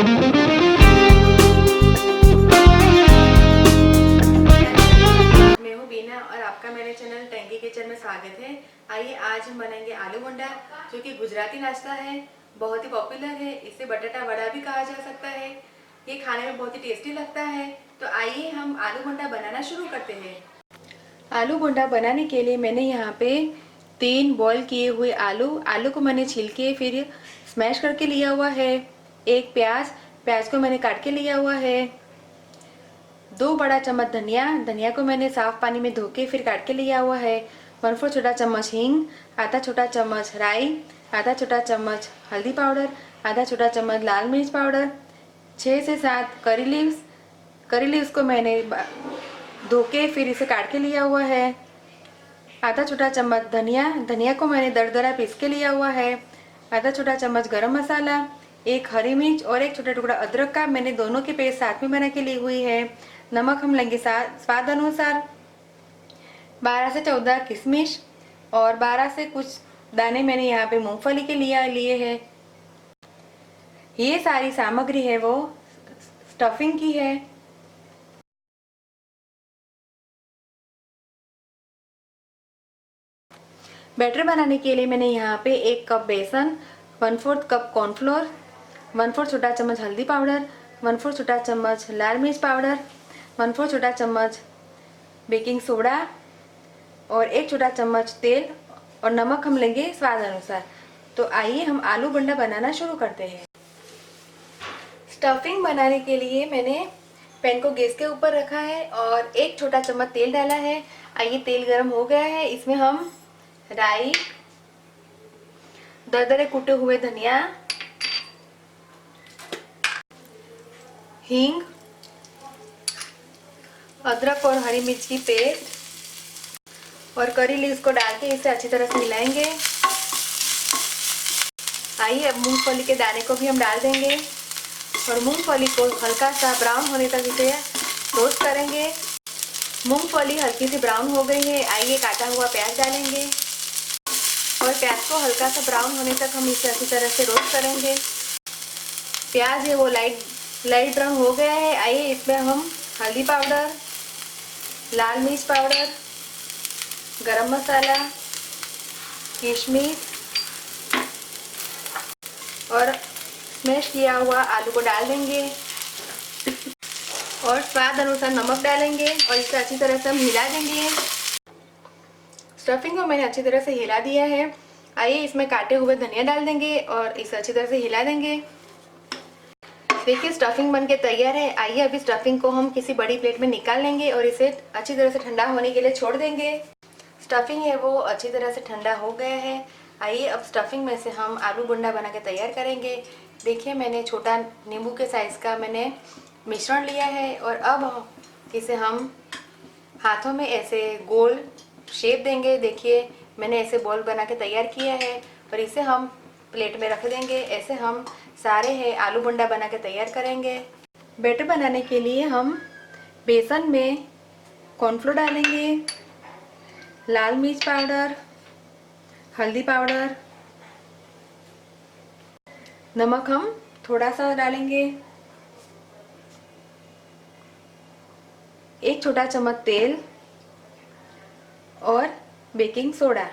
मैं हूँ बीना और आपका मेरे चैनल टेंगी किचन में स्वागत है। आइए आज हम बनाएंगे आलू बोंडा, जो कि गुजराती नाश्ता है, बहुत ही पॉपुलर है। इसे बटाटा वड़ा भी कहा जा सकता है। ये खाने में बहुत ही टेस्टी लगता है। तो आइए हम आलू बोंडा बनाना शुरू करते हैं। आलू बोंडा बनाने के लिए मैंने यहाँ पे 3 बॉईल किए हुए आलू को मैंने छील के फिर स्मैश करके लिया हुआ है। एक प्याज को मैंने काट के लिया हुआ है। 2 बड़ा चम्मच धनिया को मैंने साफ पानी में धो के फिर काट के लिया हुआ है। 1/4 छोटा चम्मच हींग, आधा छोटा चम्मच राई, आधा छोटा चम्मच हल्दी पाउडर, आधा छोटा चम्मच लाल मिर्च पाउडर, 6 से 7 करी लीव्स को मैंने धो के फिर इसे काट के लिया हुआ है। आधा छोटा चम्मच धनिया को मैंने दरदरा पीस के लिया हुआ है। आधा छोटा चम्मच गरम मसाला, 1 हरी मिर्च और 1 छोटा टुकड़ा अदरक का मैंने दोनों की पेस्ट साथ में बना के ली हुई है। नमक हम लेंगे स्वाद अनुसार। 12 से 14 किशमिश और 12 से कुछ दाने मैंने यहाँ पे मूंगफली के लिए हैं। ये सारी सामग्री है वो स्टफिंग की है। बैटर बनाने के लिए मैंने यहाँ पे 1 कप बेसन, 1/4 कप कॉर्नफ्लोर, 1/4 छोटा चम्मच हल्दी पाउडर, 1/4 छोटा चम्मच लाल मिर्च पाउडर, 1/4 छोटा चम्मच बेकिंग सोडा और 1 छोटा चम्मच तेल और नमक हम लेंगे स्वाद अनुसार। तो आइए हम आलू बोंडा बनाना शुरू करते हैं। स्टफिंग बनाने के लिए मैंने पैन को गैस के ऊपर रखा है और 1 छोटा चम्मच तेल डाला है। आइए तेल गर्म हो गया है, इसमें हम राई, दरदरे कूटे हुए धनिया, हींग, अदरक और हरी मिर्च की पेस्ट और करी लीव्स को डाल के इसे अच्छी तरह से मिलाएंगे। आइए अब मूंगफली के दाने को भी हम डाल देंगे और मूंगफली को हल्का सा ब्राउन होने तक इसे रोस्ट करेंगे। मूंगफली हल्की सी ब्राउन हो गई है। आइए काटा हुआ प्याज डालेंगे और प्याज को हल्का सा ब्राउन होने तक हम इसे अच्छी तरह से रोस्ट करेंगे। प्याज है वो लाइट ब्राउन हो गया है। आइए इसमें हम हल्दी पाउडर, लाल मिर्च पाउडर, गरम मसाला, किशमिश और स्मैश किया हुआ आलू को डाल देंगे और स्वाद अनुसार नमक डालेंगे और इसे अच्छी तरह से हम हिला देंगे। स्टफिंग को मैंने अच्छी तरह से हिला दिया है। आइए इसमें काटे हुए धनिया डाल देंगे और इसे अच्छी तरह से हिला देंगे। देखिए स्टफिंग बनके तैयार है। आइए अभी स्टफिंग को हम किसी बड़ी प्लेट में निकाल लेंगे और इसे अच्छी तरह से ठंडा होने के लिए छोड़ देंगे। स्टफिंग है वो अच्छी तरह से ठंडा हो गया है। आइए अब स्टफिंग में से हम आलू बोंडा बना के तैयार करेंगे। देखिए मैंने छोटा नींबू के साइज़ का मैंने मिश्रण लिया है और अब इसे हम हाथों में ऐसे गोल शेप देंगे। देखिए मैंने ऐसे बॉल बना के तैयार किया है और इसे हम प्लेट में रख देंगे। ऐसे हम सारे है आलू बोंडा बना के तैयार करेंगे। बैटर बनाने के लिए हम बेसन में कॉर्नफ्लोर डालेंगे, लाल मिर्च पाउडर, हल्दी पाउडर, नमक हम थोड़ा सा डालेंगे, 1 छोटा चम्मच तेल और बेकिंग सोडा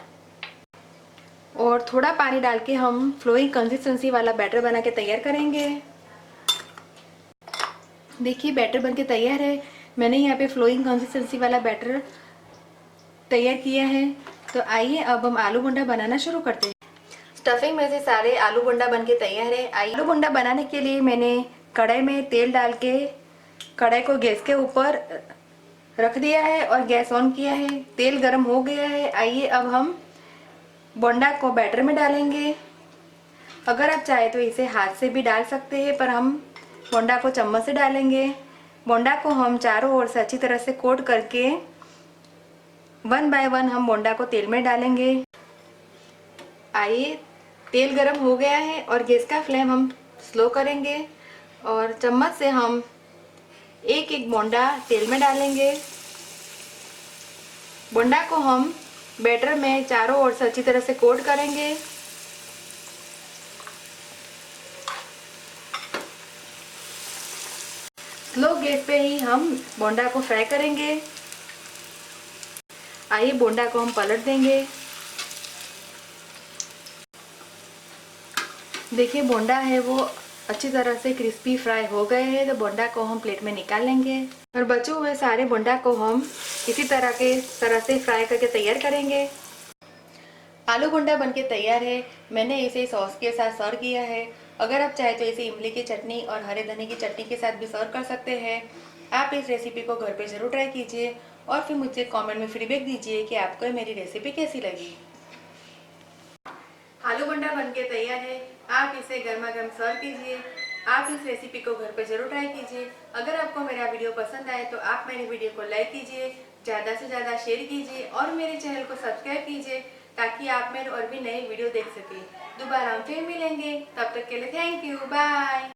और थोड़ा पानी डाल के हम फ्लोइंग कंसिस्टेंसी वाला बैटर बना के तैयार करेंगे। देखिए बैटर बनके तैयार है। मैंने यहाँ पे फ्लोइंग कंसिस्टेंसी वाला बैटर तैयार किया है। तो आइए अब हम आलू बोंडा बनाना शुरू करते हैं। स्टफिंग में से सारे आलू बोंडा बनके तैयार है। आलू बोंडा बनाने के लिए मैंने कढ़ाई में तेल डाल के कढ़ाई को गैस के ऊपर रख दिया है और गैस ऑन किया है। तेल गर्म हो गया है। आइए अब हम बोंडा को बैटर में डालेंगे। अगर आप चाहे तो इसे हाथ से भी डाल सकते हैं, पर हम बोंडा को चम्मच से डालेंगे। बोंडा को हम चारों ओर से अच्छी तरह से कोट करके 1 बाय 1 हम बोंडा को तेल में डालेंगे। आइए तेल गरम हो गया है और गैस का फ्लेम हम स्लो करेंगे और चम्मच से हम एक एक बोंडा तेल में डालेंगे। बोंडा को हम बैटर में चारों ओर से अच्छी तरह से कोट करेंगे। स्लो गैस पे ही हम बोंडा को फ्राई करेंगे। आइए बोंडा को हम पलट देंगे। देखिए बोंडा है वो अच्छी तरह से क्रिस्पी फ्राई हो गए हैं, तो बोंडा को हम प्लेट में निकाल लेंगे और बचे हुए सारे बोंडा को हम इसी तरह से फ्राई करके तैयार करेंगे। आलू बोंडा बनके तैयार है। मैंने इसे सॉस के साथ सर्व किया है। अगर आप चाहे तो इसे इमली की चटनी और हरे धनिया की चटनी के साथ भी सर्व कर सकते हैं। आप इस रेसिपी को घर पे ज़रूर ट्राई कीजिए और फिर मुझे कमेंट में फीडबैक दीजिए कि आपको मेरी रेसिपी कैसी लगी। आलू बोंडा बनके तैयार है। आप इसे गर्मा गर्म सर्व कीजिए। आप इस रेसिपी को घर पे जरूर ट्राई कीजिए। अगर आपको मेरा वीडियो पसंद आए तो आप मेरे वीडियो को लाइक कीजिए, ज़्यादा से ज़्यादा शेयर कीजिए और मेरे चैनल को सब्सक्राइब कीजिए ताकि आप मेरे और भी नए वीडियो देख सकें। दोबारा हम फिर मिलेंगे, तब तक के लिए थैंक यू, बाय।